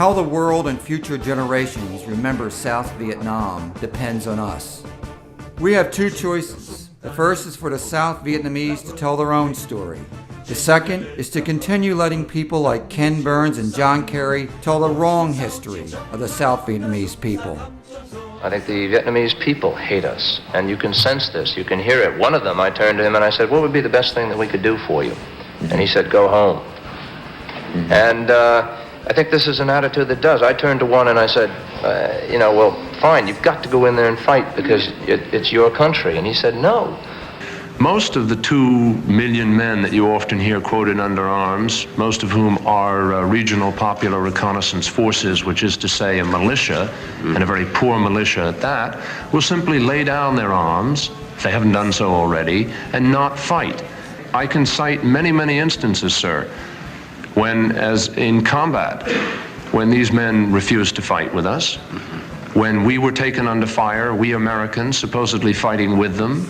How the world and future generations remember South Vietnam depends on us. We have two choices. The first is for the South Vietnamese to tell their own story. The second is to continue letting people like Ken Burns and John Kerry tell the wrong history of the South Vietnamese people. I think the Vietnamese people hate us, and you can sense this, you can hear it. One of them, I turned to him and I said, what would be the best thing that we could do for you? And he said, go home. And I think this is an attitude that does. I turned to one and I said, well, fine, you've got to go in there and fight because it's your country. And he said, no. Most of the 2 million men that you often hear quoted under arms, most of whom are regional popular reconnaissance forces, which is to say a militia, and a very poor militia at that, will simply lay down their arms, if they haven't done so already, and not fight. I can cite many, many instances, sir, when, as in combat, when these men refused to fight with us, when we were taken under fire, we Americans supposedly fighting with them,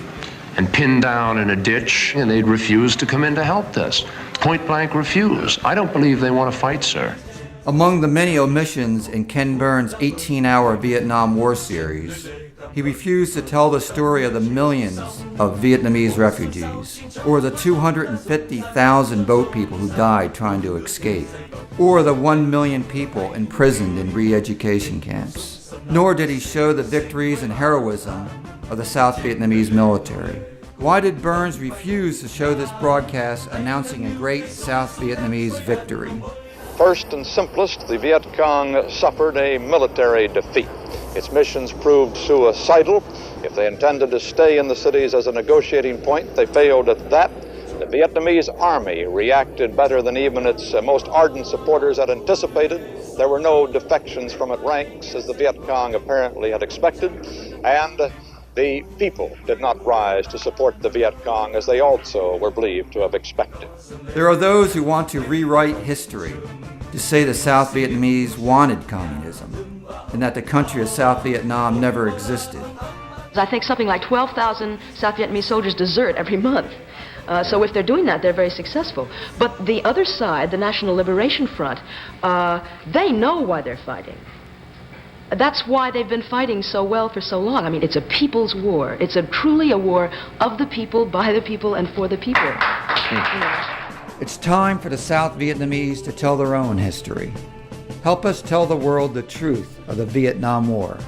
and pinned down in a ditch, and they'd refuse to come in to help us. Point blank refuse. I don't believe they want to fight, sir. Among the many omissions in Ken Burns' 18-hour Vietnam War series, he refused to tell the story of the millions of Vietnamese refugees, or the 250,000 boat people who died trying to escape, or the 1 million people imprisoned in re-education camps. Nor did he show the victories and heroism of the South Vietnamese military. Why did Burns refuse to show this broadcast announcing a great South Vietnamese victory? First and simplest, the Viet Cong suffered a military defeat. Its missions proved suicidal. If they intended to stay in the cities as a negotiating point, they failed at that. The Vietnamese army reacted better than even its most ardent supporters had anticipated. There were no defections from its ranks, as the Viet Cong apparently had expected, and the people did not rise to support the Viet Cong as they also were believed to have expected. There are those who want to rewrite history, to say the South Vietnamese wanted communism, and that the country of South Vietnam never existed. I think something like 12,000 South Vietnamese soldiers desert every month. So if they're doing that, they're very successful. But the other side, the National Liberation Front, they know why they're fighting. That's why they've been fighting so well for so long. I mean, it's a people's war. It's truly a war of the people, by the people, and for the people. It's time for the South Vietnamese to tell their own history. Help us tell the world the truth of the Vietnam War.